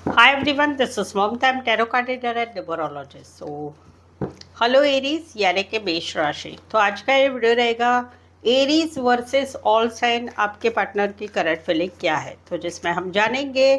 Hi everyone, this is Mamta. I'm tarot card reader and numerologist. So, hello Aries यानी कि मेष राशि। तो आज का ये वीडियो रहेगा एरीज वर्सेस ऑल साइन, आपके पार्टनर की करंट फीलिंग क्या है। तो जिसमें हम जानेंगे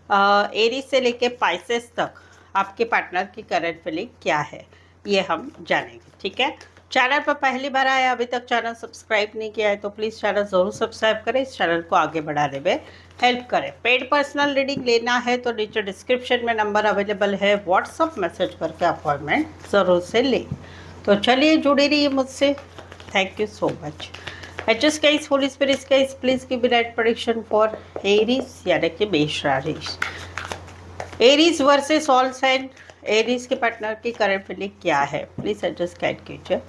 एरीज से लेके पाइसेस तक आपके पार्टनर की करंट फीलिंग क्या है, ये हम जानेंगे। ठीक है, चैनल पर पहली बार आया, अभी तक चैनल सब्सक्राइब नहीं किया है तो प्लीज़ चैनल ज़रूर सब्सक्राइब करें, इस चैनल को आगे बढ़ाने में हेल्प करें। पेड पर्सनल रीडिंग लेना है तो नीचे डिस्क्रिप्शन में नंबर अवेलेबल है, व्हाट्सअप मैसेज करके अपॉइंटमेंट ज़रूर से लें। तो चलिए जुड़े रहिए मुझसे। Thank you so much. HS guys, holy spirits guys, please give me right prediction for Aries यानी कि मेष राशि। Aries versus all sign, Aries के पार्टनर की करंट फीलिंग क्या है, प्लीज एडजस्ट गाइड कीजिए।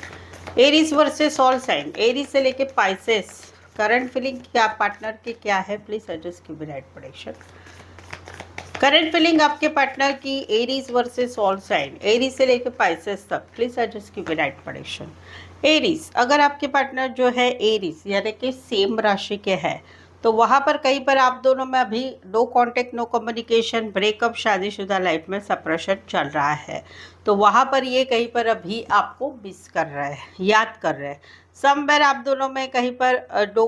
Aries versus all sign, Aries से लेके पाइसेस, करंट फीलिंग क्या पार्टनर की क्या है, please adjust give me right prediction. Current feeling आपके पार्टनर की Aries versus all sign, Aries से लेके पाइसेस तक, please adjust give me right prediction. Aries, अगर आपके पार्टनर जो है एरीज यानी कि सेम राशि के हैं तो वहाँ पर कहीं पर आप दोनों में अभी no contact, no communication, breakup, शादीशुदा लाइफ में सेपरेशन चल रहा है। तो वहाँ पर ये कहीं पर अभी आपको मिस कर रहा है, याद कर रहे हैं। समवेयर आप दोनों में कहीं पर नो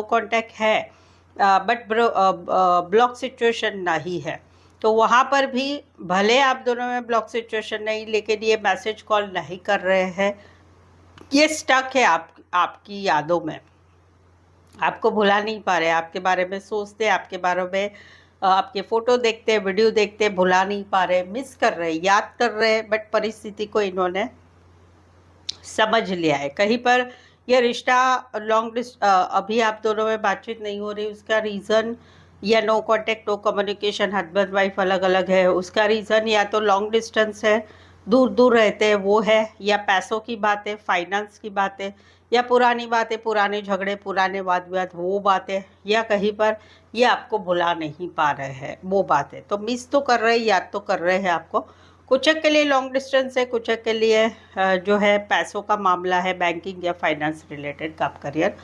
कांटेक्ट है, बट ब्लॉक सिचुएशन नहीं है। तो वहाँ पर भी भले आप दोनों में ब्लॉक सिचुएशन नहीं, लेकिन ये मैसेज कॉल नहीं कर रहे हैं, ये स्टक है आपकी यादों में, आपको भुला नहीं पा रहे, आपके बारे में सोचते, आपके बारे में आपके फ़ोटो देखते, वीडियो देखते, भुला नहीं पा रहे, मिस कर रहे, याद कर रहे, बट परिस्थिति को इन्होंने समझ लिया है। कहीं पर यह रिश्ता अभी आप दोनों में बातचीत नहीं हो रही, उसका रीज़न या no contact, no communication, husband wife अलग अलग है, उसका रीज़न या तो लॉन्ग डिस्टेंस है, दूर दूर रहते हैं वो है, या पैसों की बात है, फाइनेंस की बात है, या पुरानी बातें, पुराने झगड़े, पुराने वाद विवाद वो बातें, या कहीं पर ये आपको भुला नहीं पा रहे हैं वो बातें। तो मिस तो कर रहे हैं, याद तो कर रहे हैं आपको। कुछ के लिए लॉन्ग डिस्टेंस है, कुछ के लिए जो है पैसों का मामला है, बैंकिंग या फाइनेंस रिलेटेड का करियर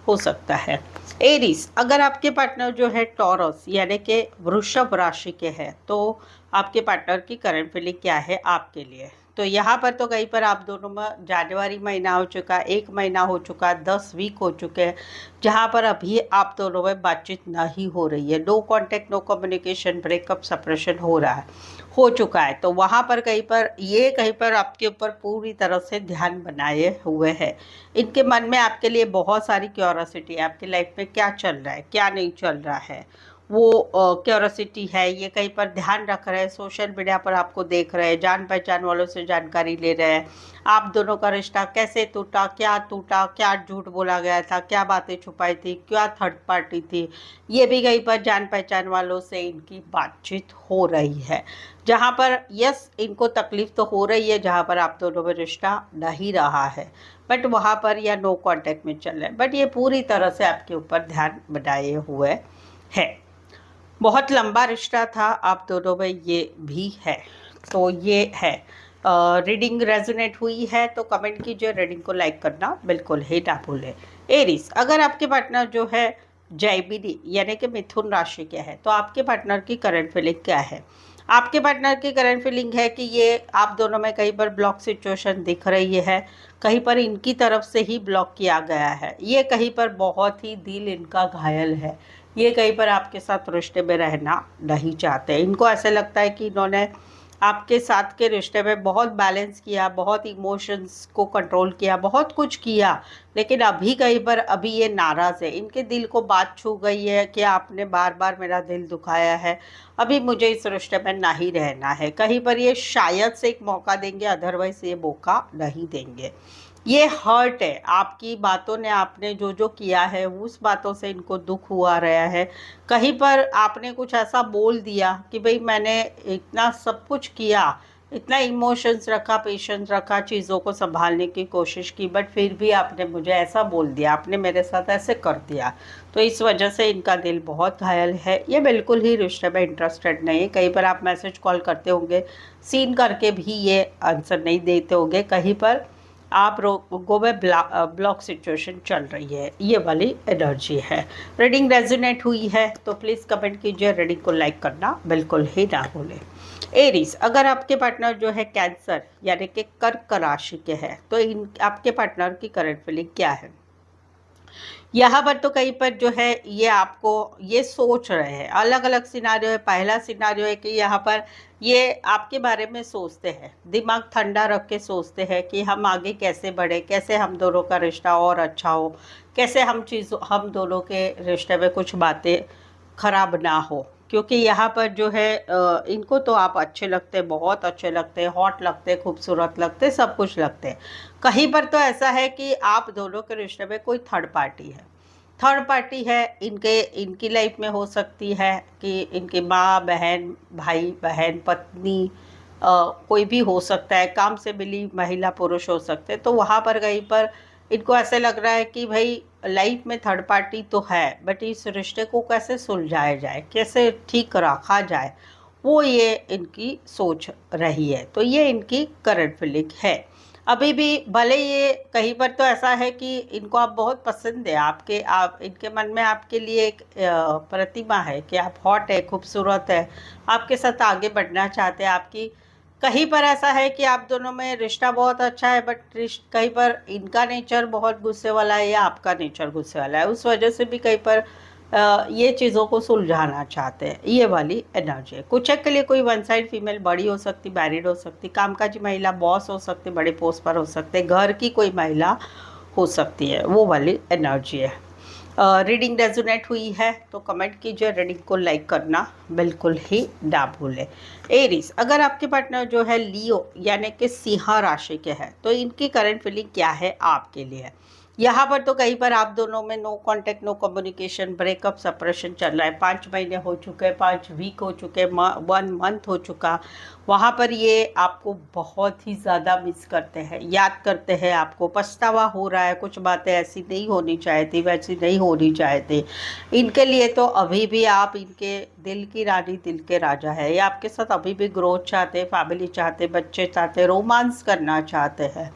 हो सकता है। एरीज, अगर आपके पार्टनर जो है टॉरस यानी कि वृषभ राशि के हैं तो आपके पार्टनर की करंट फीलिंग क्या है आपके लिए। तो यहाँ पर तो कहीं पर आप दोनों में जनवरी महीना हो चुका, 1 महीना हो चुका, 10 वीक हो चुके हैं जहाँ पर अभी आप दोनों में बातचीत नहीं हो रही है, no contact, no communication, breakup, separation हो चुका है। तो वहाँ पर कहीं पर आपके ऊपर पूरी तरह से ध्यान बनाए हुए है। इनके मन में आपके लिए बहुत सारी क्यूरोसिटी है, आपकी लाइफ में क्या चल रहा है, क्या नहीं चल रहा है, वो क्यूरोसिटी है। ये कहीं पर ध्यान रख रहे हैं, सोशल मीडिया पर आपको देख रहे हैं, जान पहचान वालों से जानकारी ले रहे हैं, आप दोनों का रिश्ता कैसे टूटा, क्या झूठ बोला गया था, क्या बातें छुपाई थी, क्या थर्ड पार्टी थी, ये भी कहीं पर जान पहचान वालों से इनकी बातचीत हो रही है। जहाँ पर यस इनको तकलीफ तो हो रही है, जहाँ पर आप दोनों में रिश्ता नहीं रहा है, बट वहाँ पर या नो कांटेक्ट में चल रहे हैं, बट ये पूरी तरह से आपके ऊपर ध्यान बनाए हुए है। बहुत लंबा रिश्ता था आप दोनों में, ये भी है। तो ये है, रीडिंग रेजोनेट हुई है तो कमेंट कीजिए, रीडिंग को लाइक करना बिल्कुल ही ना भूलें। एरीज, अगर आपके पार्टनर जो है जयमिनी यानी कि मिथुन राशि के है तो आपके पार्टनर की करंट फीलिंग क्या है। आपके पार्टनर की करंट फीलिंग है कि ये आप दोनों में कहीं पर ब्लॉक सिचुएशन दिख रही है, कहीं पर इनकी तरफ से ही ब्लॉक किया गया है, ये कहीं पर बहुत ही दिल इनका घायल है, ये कहीं पर आपके साथ रिश्ते में रहना नहीं चाहते। इनको ऐसे लगता है कि इन्होंने आपके साथ के रिश्ते में बहुत बैलेंस किया, बहुत इमोशंस को कंट्रोल किया, बहुत कुछ किया, लेकिन अभी कहीं पर अभी ये नाराज़ है, इनके दिल को बात छू गई है कि आपने बार बार मेरा दिल दुखाया है, अभी मुझे इस रिश्ते में नहीं रहना है। कहीं पर ये शायद से एक मौका देंगे, अदरवाइज ये मौका नहीं देंगे। ये हर्ट है, आपकी बातों ने, आपने जो जो किया है उस बातों से इनको दुख हुआ रहा है। कहीं पर आपने कुछ ऐसा बोल दिया कि भाई मैंने इतना सब कुछ किया, इतना इमोशंस रखा, पेशेंस रखा, चीज़ों को संभालने की कोशिश की, बट फिर भी आपने मुझे ऐसा बोल दिया, आपने मेरे साथ ऐसे कर दिया। तो इस वजह से इनका दिल बहुत घायल है, ये बिल्कुल ही रिश्ते में इंटरेस्टेड नहीं है। कहीं पर आप मैसेज कॉल करते होंगे, सीन करके भी ये आंसर नहीं देते होंगे, कहीं पर आप लोगों में ब्लॉक सिचुएशन चल रही है, ये वाली एनर्जी है। रीडिंग रेजोनेट हुई है तो प्लीज़ कमेंट कीजिए, रीडिंग को लाइक करना बिल्कुल ही ना भूलें। एरीज, अगर आपके पार्टनर जो है कैंसर यानी कि कर्क राशि के हैं तो इन आपके पार्टनर की करंट फीलिंग क्या है? यहाँ पर तो कहीं पर जो है ये आपको ये सोच रहे हैं, अलग अलग सिनारियो है। पहला सिनारियो है कि यहाँ पर ये आपके बारे में सोचते हैं, दिमाग ठंडा रख के सोचते हैं कि हम आगे कैसे बढ़े, कैसे हम दोनों का रिश्ता और अच्छा हो, कैसे हम दोनों के रिश्ते में कुछ बातें खराब ना हो। क्योंकि यहाँ पर जो है इनको तो आप अच्छे लगते हैं, बहुत अच्छे लगते हैं, हॉट लगते हैं, खूबसूरत लगते हैं, सब कुछ लगते हैं। कहीं पर तो ऐसा है कि आप दोनों के रिश्ते में कोई थर्ड पार्टी है। थर्ड पार्टी है इनकी लाइफ में हो सकती है कि इनकी माँ बहन, भाई बहन, पत्नी, कोई भी हो सकता है, काम से मिली महिला पुरुष हो सकते हैं। तो वहाँ पर कहीं पर इनको ऐसे लग रहा है कि भाई लाइफ में थर्ड पार्टी तो है, बट इस रिश्ते को कैसे सुलझाया जाए, कैसे ठीक रखा जाए, वो ये इनकी सोच रही है। तो ये इनकी करंट फीलिंग है। अभी भी भले ये कहीं पर तो ऐसा है कि इनको आप बहुत पसंद है, आप इनके मन में आपके लिए एक प्रतिमा है कि आप हॉट है, खूबसूरत है, आपके साथ आगे बढ़ना चाहते हैं। आपकी कहीं पर ऐसा है कि आप दोनों में रिश्ता बहुत अच्छा है, बट कहीं पर इनका नेचर बहुत गुस्से वाला है या आपका नेचर गुस्से वाला है, उस वजह से भी कहीं पर ये चीज़ों को सुलझाना चाहते हैं। ये वाली एनर्जी है। कुछ एक के लिए कोई वन साइड फीमेल बड़ी हो सकती, मैरिड हो सकती, कामकाजी महिला, बॉस हो सकती, बड़े पोस्ट पर हो सकते, घर की कोई महिला हो सकती है, वो वाली एनर्जी है। रीडिंग रेजोनेट हुई है तो कमेंट कीजिए, रीडिंग को लाइक करना बिल्कुल ही ना भूलें। एरीज, अगर आपके पार्टनर जो है लियो यानी कि सिंह राशि के हैं तो इनकी करंट फीलिंग क्या है आपके लिए? यहाँ पर तो कहीं पर आप दोनों में no contact, no communication, breakup, separation चल रहा है। 5 महीने हो चुके हैं, 5 वीक हो चुके हैं, 1 मंथ हो चुका। वहाँ पर ये आपको बहुत ही ज़्यादा मिस करते हैं, याद करते हैं, आपको पछतावा हो रहा है, कुछ बातें ऐसी नहीं होनी चाहती, वैसी नहीं होनी चाहती। इनके लिए तो अभी भी आप इनके दिल की रानी, दिल के राजा है। ये आपके साथ अभी भी ग्रोथ चाहते, फैमिली चाहते, बच्चे चाहते, रोमांस करना चाहते हैं।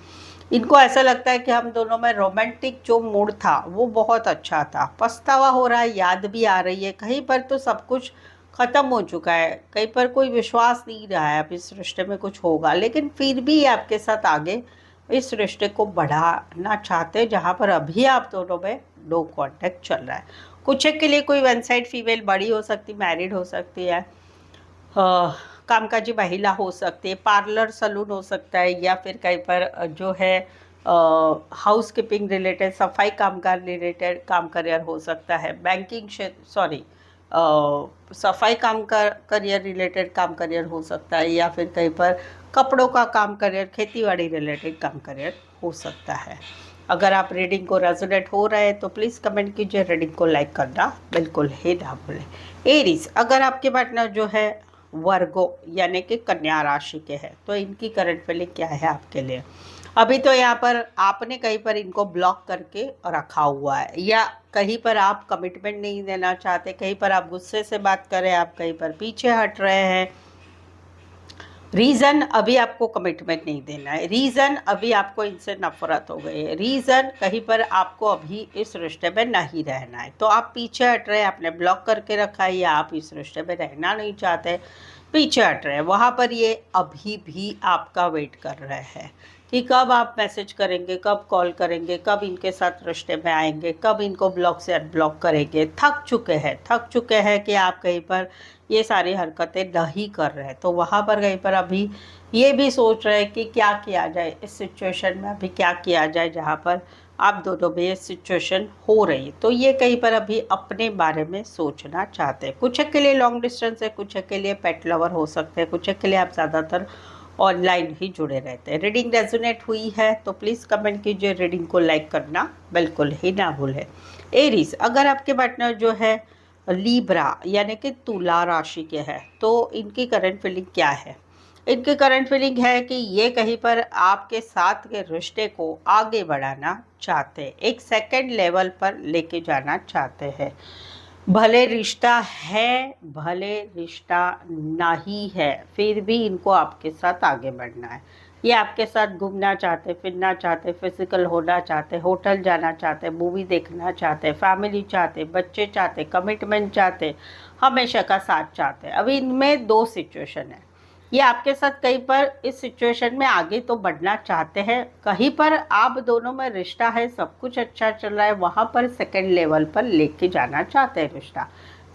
इनको ऐसा लगता है कि हम दोनों में रोमांटिक जो मूड था वो बहुत अच्छा था। पछतावा हो रहा है, याद भी आ रही है। कहीं पर तो सब कुछ ख़त्म हो चुका है, कहीं पर कोई विश्वास नहीं रहा है अब इस रिश्ते में कुछ होगा, लेकिन फिर भी आपके साथ आगे इस रिश्ते को बढ़ाना चाहते हैं, जहाँ पर अभी आप दोनों में नो कांटेक्ट चल रहा है। कुछ एक के लिए कोई वन साइड फीमेल बड़ी हो सकती, मैरिड हो सकती है, कामकाजी महिला हो सकती है, पार्लर सलून हो सकता है, या फिर कहीं पर जो है हाउस कीपिंग रिलेटेड, सफाई कामगार रिलेटेड काम करियर हो सकता है, बैंकिंग सॉरी सफाई करियर रिलेटेड काम करियर हो सकता है, या फिर कहीं पर कपड़ों का काम करियर, खेतीबाड़ी रिलेटेड काम करियर हो सकता है। अगर आप रीडिंग को रेजोनेट हो रहे हैं तो प्लीज़ कमेंट कीजिए, रीडिंग को लाइक करना बिल्कुल ही ना भूलें। एरीज, अगर आपके पार्टनर जो है वर्गो यानी कि कन्या राशि के हैं तो इनकी करंट फीलिंग क्या है आपके लिए? अभी तो यहाँ पर आपने कहीं पर इनको ब्लॉक करके रखा हुआ है, या कहीं पर आप कमिटमेंट नहीं देना चाहते, कहीं पर आप गुस्से से बात करें, आप कहीं पर पीछे हट रहे हैं। रीज़न अभी आपको कमिटमेंट नहीं देना है, रीज़न अभी आपको इनसे नफरत हो गई है, रीज़न कहीं पर आपको अभी इस रिश्ते में नहीं रहना है, तो आप पीछे हट रहे हैं, आपने ब्लॉक करके रखा है, या आप इस रिश्ते में रहना नहीं चाहते, पीछे हट रहे हैं। वहाँ पर ये अभी भी आपका वेट कर रहे हैं कि कब आप मैसेज करेंगे, कब कॉल करेंगे, कब इनके साथ रिश्ते में आएंगे, कब इनको ब्लॉक से अनब्लॉक करेंगे। थक चुके हैं कि आप कहीं पर ये सारी हरकतें नहीं कर रहे हैं। तो वहाँ पर कहीं पर अभी ये भी सोच रहे हैं कि क्या किया जाए इस सिचुएशन में, अभी क्या किया जाए जहाँ पर आप दोनों में ये सिचुएशन हो रही है। तो ये कहीं पर अभी अपने बारे में सोचना चाहते हैं। कुछ के लिए लॉन्ग डिस्टेंस है, कुछ के लिए पेट लवर हो सकते हैं, कुछ के लिए आप ज़्यादातर ऑनलाइन ही जुड़े रहते हैं। रीडिंग रेजोनेट हुई है तो प्लीज़ कमेंट कीजिए, रीडिंग को लाइक करना बिल्कुल ही ना भूलें। एरीज, अगर आपके पार्टनर जो है लीब्रा यानी कि तुला राशि के हैं तो इनकी करंट फीलिंग क्या है? इनकी करंट फीलिंग है कि ये कहीं पर आपके साथ के रिश्ते को आगे बढ़ाना चाहते हैं, एक सेकंड लेवल पर लेके जाना चाहते हैं। भले रिश्ता है, भले रिश्ता नहीं है, फिर भी इनको आपके साथ आगे बढ़ना है। ये आपके साथ घूमना चाहते, फिरना चाहते, फिजिकल होना चाहते, होटल जाना चाहते, मूवी देखना चाहते, फैमिली चाहते, बच्चे चाहते, कमिटमेंट चाहते, हमेशा का साथ चाहते। अभी इनमें दो सिचुएशन है। ये आपके साथ कहीं पर इस सिचुएशन में आगे तो बढ़ना चाहते हैं, कहीं पर आप दोनों में रिश्ता है, सब कुछ अच्छा चल रहा है, वहाँ पर सेकेंड लेवल पर लेके जाना चाहते हैं रिश्ता।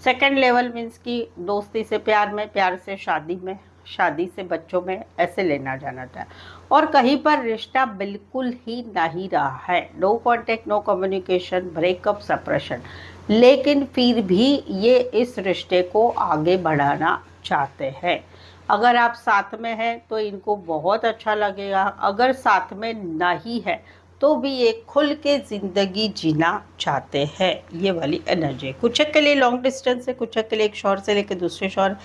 सेकेंड लेवल मीन्स कि दोस्ती से प्यार में, प्यार से शादी में, शादी से बच्चों में, ऐसे लेना जाना था। और कहीं पर रिश्ता बिल्कुल ही नहीं रहा है, no contact, no communication, breakup, separation, लेकिन फिर भी ये इस रिश्ते को आगे बढ़ाना चाहते हैं। अगर आप साथ में हैं तो इनको बहुत अच्छा लगेगा, अगर साथ में नहीं है तो भी ये खुल के ज़िंदगी जीना चाहते हैं। ये वाली एनर्जी कुछ के लिए लॉन्ग डिस्टेंस है, कुछ के लिए एक शहर से लेकर दूसरे शहर,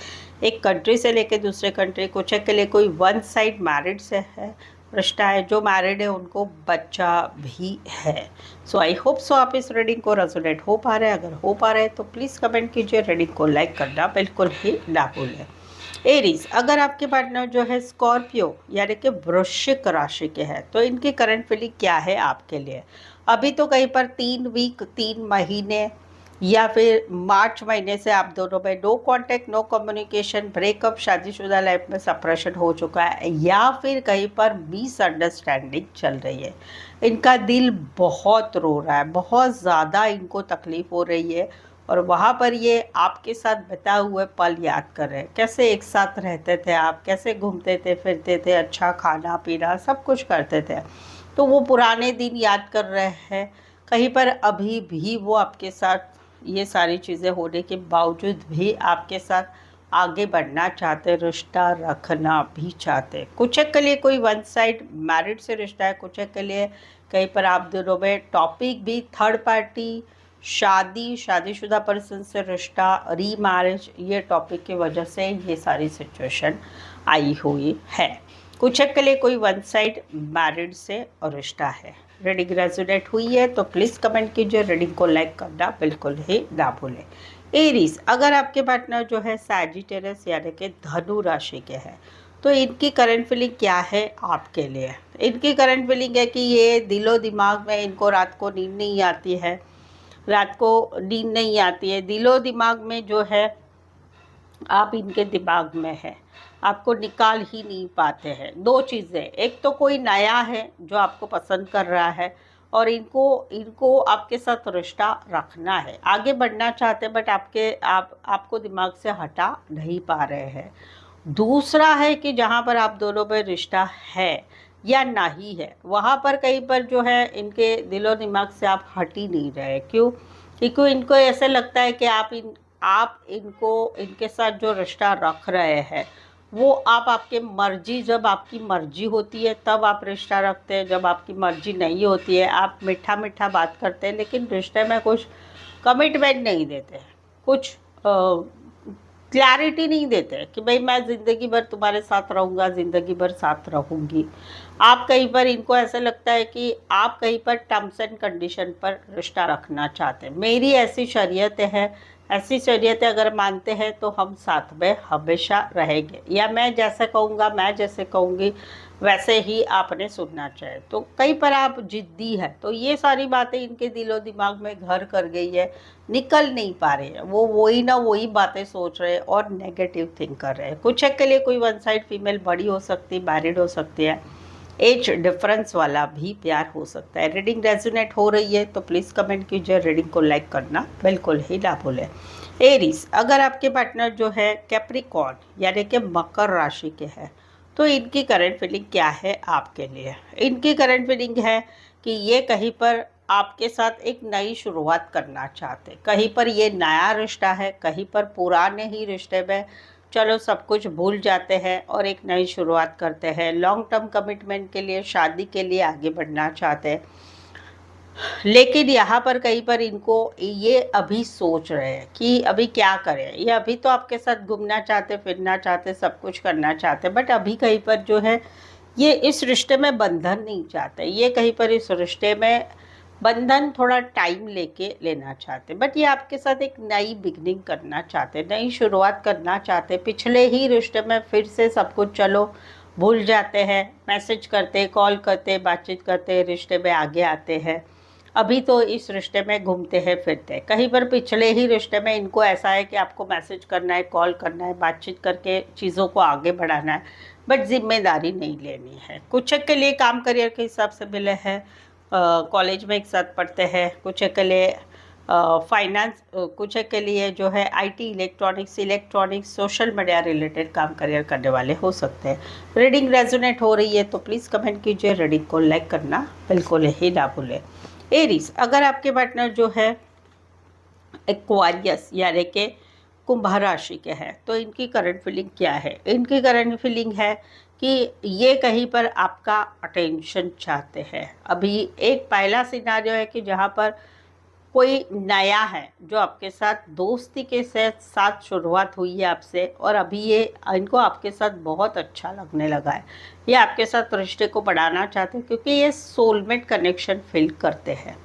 एक कंट्री से लेकर दूसरे कंट्री, कुछ के लिए कोई वन साइड मैरिड से है रिश्ता है, जो मैरिड है उनको बच्चा भी है। सो आई होप सो आप इस रीडिंग को रेजोनेट हो पा रहे हैं। अगर हो पा रहे हैं तो प्लीज़ कमेंट कीजिए, रीडिंग को लाइक करना बिल्कुल ही ना भूलें। एरीज, अगर आपके पार्टनर जो है स्कॉर्पियो यानी कि वृश्चिक राशि के हैं तो इनकी करंट फीलिंग क्या है आपके लिए। अभी तो कहीं पर 3 वीक, 3 महीने या फिर मार्च महीने से आप दोनों में no contact, no communication, breakup, शादीशुदा लाइफ में सेपरेशन हो चुका है, या फिर कहीं पर मिसअंडरस्टैंडिंग चल रही है। इनका दिल बहुत रो रहा है, बहुत ज़्यादा इनको तकलीफ हो रही है, और वहाँ पर ये आपके साथ बिताए हुए पल याद कर रहे हैं। कैसे एक साथ रहते थे आप, कैसे घूमते थे, फिरते थे, अच्छा खाना पीना सब कुछ करते थे, तो वो पुराने दिन याद कर रहे हैं। कहीं पर अभी भी वो आपके साथ ये सारी चीज़ें होने के बावजूद भी आपके साथ आगे बढ़ना चाहते, रिश्ता रखना भी चाहते। कुछ के लिए कोई वन साइड मैरिड से रिश्ता है, कुछ के लिए कहीं पर आप दोनों में टॉपिक भी थर्ड पार्टी, शादी, शादीशुदा पर्सन से रिश्ता, री मैरिज, ये टॉपिक की वजह से ये सारी सिचुएशन आई हुई है। कुछ के लिए कोई वन साइड मैरिड से रिश्ता है। रीडिंग रेजोनेट हुई है तो प्लीज़ कमेंट कीजिए, रीडिंग को लाइक करना बिल्कुल ही ना भूलें। एरीज, अगर आपके पार्टनर जो है सैजिटेरियस यानी कि धनु राशि के हैं तो इनकी करंट फीलिंग क्या है आपके लिए। इनकी करंट फीलिंग है कि ये दिलो दिमाग में इनको रात को नींद नहीं आती है, रात को नींद नहीं आती है, दिलो दिमाग में जो है आप इनके दिमाग में है, आपको निकाल ही नहीं पाते हैं। दो चीज़ें, एक तो कोई नया है जो आपको पसंद कर रहा है और इनको इनको आपके साथ रिश्ता रखना है, आगे बढ़ना चाहते हैं, बट आपको दिमाग से हटा नहीं पा रहे हैं। दूसरा है कि जहाँ पर आप दोनों में रिश्ता है या नहीं है, वहाँ पर कहीं पर जो है इनके दिलो दिमाग से आप हट ही नहीं रहे। क्यों? क्योंकि इनको ऐसे लगता है कि आप इनको इनके साथ जो रिश्ता रख रहे हैं वो आपके मर्जी, जब आपकी मर्जी होती है तब आप रिश्ता रखते हैं, जब आपकी मर्जी नहीं होती है आप मीठा मीठा बात करते हैं, लेकिन रिश्ते में कुछ कमिटमेंट नहीं देते हैं, कुछ क्लैरिटी नहीं देते कि भाई मैं ज़िंदगी भर तुम्हारे साथ रहूँगा, ज़िंदगी भर साथ रहूँगी। आप कहीं पर, इनको ऐसा लगता है कि आप कहीं पर टर्म्स एंड कंडीशन पर रिश्ता रखना चाहते हैं। मेरी ऐसी शरीयत है, ऐसी शरीयत अगर मानते हैं तो हम साथ में हमेशा रहेंगे, या मैं जैसे कहूँगा, मैं जैसे कहूँगी वैसे ही आपने सुनना चाहिए। तो कहीं पर आप जिद्दी है, तो ये सारी बातें इनके दिलो दिमाग में घर कर गई है, निकल नहीं पा रहे हैं, वो वही ना वही बातें सोच रहे हैं और नेगेटिव थिंक कर रहे हैं। कुछ के लिए कोई वन साइड फीमेल बड़ी हो सकती है, मैरिड हो सकती है, एज डिफरेंस वाला भी प्यार हो सकता है। रीडिंग रेजोनेट हो रही है तो प्लीज़ कमेंट कीजिए, रीडिंग को लाइक करना बिल्कुल ही ना भूलें। एरीज, अगर आपके पार्टनर जो है कैप्रिकॉर्न यानी कि मकर राशि के हैं तो इनकी करंट फीलिंग क्या है आपके लिए। इनकी करंट फीलिंग है कि ये कहीं पर आपके साथ एक नई शुरुआत करना चाहते, कहीं पर ये नया रिश्ता है, कहीं पर पुराने ही रिश्ते में चलो सब कुछ भूल जाते हैं और एक नई शुरुआत करते हैं। लॉन्ग टर्म कमिटमेंट के लिए, शादी के लिए आगे बढ़ना चाहते हैं, लेकिन यहाँ पर कहीं पर इनको ये अभी सोच रहे हैं कि अभी क्या करें। ये अभी तो आपके साथ घूमना चाहते, फिरना चाहते, सब कुछ करना चाहते, बट अभी कहीं पर जो है ये इस रिश्ते में बंधन नहीं चाहते। ये कहीं पर इस रिश्ते में बंधन थोड़ा टाइम लेके लेना चाहते, बट ये आपके साथ एक नई बिगनिंग करना चाहते, नई शुरुआत करना चाहते। पिछले ही रिश्ते में फिर से सब कुछ चलो भूल जाते हैं, मैसेज करते, कॉल करते, बातचीत करते, रिश्ते में आगे आते हैं। अभी तो इस रिश्ते में घूमते हैं फिरते हैं। कहीं पर पिछले ही रिश्ते में इनको ऐसा है कि आपको मैसेज करना है, कॉल करना है, बातचीत करके चीज़ों को आगे बढ़ाना है, बट जिम्मेदारी नहीं लेनी है। कुछ के लिए काम करियर के हिसाब से मिले हैं, कॉलेज में एक साथ पढ़ते हैं, कुछ के लिए फाइनेंस, कुछ के लिए जो है IT, electronics, social media related काम करियर करने वाले हो सकते हैं। रीडिंग रेजोनेट हो रही है तो प्लीज़ कमेंट कीजिए, रीडिंग को लाइक करना बिल्कुल ही ना भूलें। एरीज, अगर आपके पार्टनर जो है एक्वारियस यानी कि कुंभ राशि के हैं तो इनकी करंट फीलिंग क्या है? इनकी करंट फीलिंग है कि ये कहीं पर आपका अटेंशन चाहते हैं। अभी एक पहला सिनारियो है कि जहाँ पर कोई नया है जो आपके साथ दोस्ती के साथ शुरुआत हुई है आपसे, और अभी ये इनको आपके साथ बहुत अच्छा लगने लगा है। ये आपके साथ रिश्ते को बढ़ाना चाहते हैं क्योंकि ये सोलमेट कनेक्शन फील करते हैं।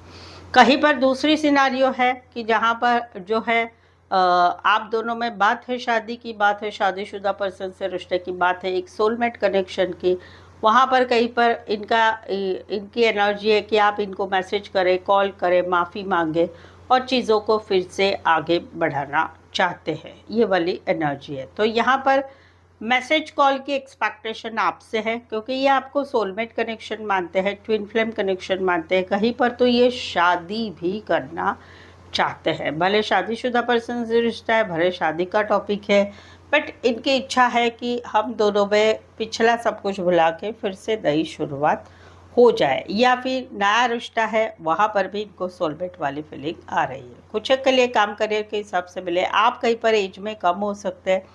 कहीं पर दूसरी सिनारियो है कि जहाँ पर जो है आप दोनों में बात है, शादी की बात है, शादीशुदा पर्सन से रिश्ते की बात है, एक सोलमेट कनेक्शन की। वहाँ पर कहीं पर इनकी एनर्जी है कि आप इनको मैसेज करें, कॉल करें, माफ़ी मांगे और चीज़ों को फिर से आगे बढ़ाना चाहते हैं, ये वाली एनर्जी है। तो यहाँ पर मैसेज कॉल की एक्सपेक्टेशन आपसे है क्योंकि ये आपको सोलमेट कनेक्शन मानते हैं, ट्विन फ्लेम कनेक्शन मानते हैं। कहीं पर तो ये शादी भी करना चाहते हैं, भले शादीशुदा पर्सन से रिश्ता है, भले शादी का टॉपिक है, बट इनकी इच्छा है कि हम दोनों में पिछला सब कुछ भुला के फिर से नई शुरुआत हो जाए, या फिर नया रिश्ता है वहाँ पर भी इनको सोलमेट वाली फीलिंग आ रही है। कुछ के लिए काम करियर के हिसाब से मिले, आप कहीं पर एज में कम हो सकते हैं,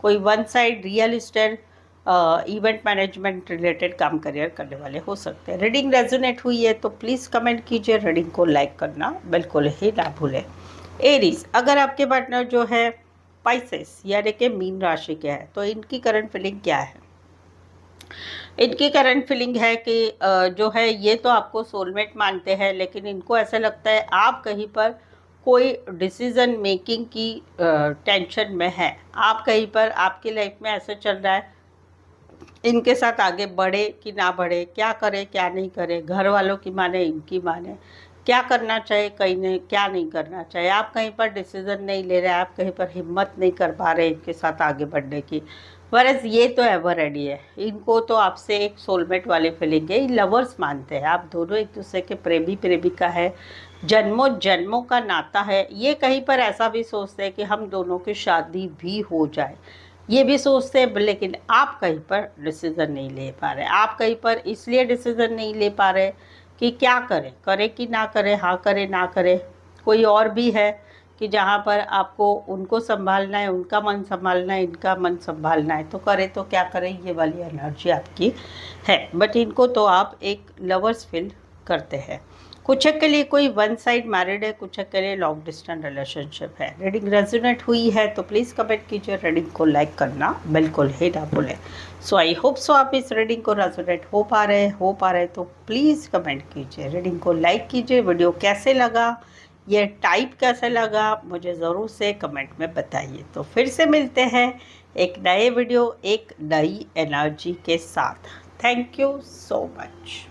कोई one side real estate, event management related काम करियर करने वाले हो सकते हैं। रीडिंग रेजोनेट हुई है तो प्लीज़ कमेंट कीजिए, रीडिंग को लाइक करना बिल्कुल ही ना भूलें। एरीज, अगर आपके पार्टनर जो है पाइसेस यानी कि मीन राशि के हैं तो इनकी करंट फीलिंग क्या है? इनकी करंट फीलिंग है कि जो है ये तो आपको सोलमेट मानते हैं, लेकिन इनको ऐसा लगता है आप कहीं पर कोई डिसीज़न मेकिंग की टेंशन में है। आप कहीं पर आपकी लाइफ में ऐसे चल रहा है इनके साथ आगे बढ़े कि ना बढ़े, क्या करे क्या नहीं करे, घर वालों की माने, इनकी माने, क्या करना चाहिए कहीं नहीं, क्या नहीं करना चाहिए। आप कहीं पर डिसीज़न नहीं ले रहे, आप कहीं पर हिम्मत नहीं कर पा रहे इनके साथ आगे बढ़ने की। वरस ये तो एवर रेडी है, इनको तो आपसे एक सोलमेट वाली फीलिंग है, लवर्स मानते हैं। आप दोनों एक दूसरे के प्रेमी प्रेमिका है, जन्मों जन्मों का नाता है। ये कहीं पर ऐसा भी सोचते हैं कि हम दोनों की शादी भी हो जाए, ये भी सोचते हैं, लेकिन आप कहीं पर डिसीज़न नहीं ले पा रहे। आप कहीं पर इसलिए डिसीज़न नहीं ले पा रहे कि क्या करें, करें कि ना करें, हाँ करें ना करें। कोई और भी है कि जहाँ पर आपको उनको संभालना है, उनका मन संभालना है, इनका मन संभालना है, तो करें तो क्या करें, ये वाली एनर्जी आपकी है। बट इनको तो आप एक लवर्स फील करते हैं। कुछ के लिए कोई वन साइड मैरिड है, कुछ के लिए लॉन्ग डिस्टेंस रिलेशनशिप है। रीडिंग रेजोनेट हुई है तो प्लीज़ कमेंट कीजिए, रीडिंग को लाइक करना बिल्कुल ही ना भूलें। सो आई होप सो आप इस रीडिंग को रेजोनेट हो पा रहे तो प्लीज़ कमेंट कीजिए, रीडिंग को लाइक कीजिए। वीडियो कैसे लगा, ये टाइप कैसे लगा, मुझे ज़रूर से कमेंट में बताइए। तो फिर से मिलते हैं एक नए वीडियो, एक नई एनर्जी के साथ। Thank you so much.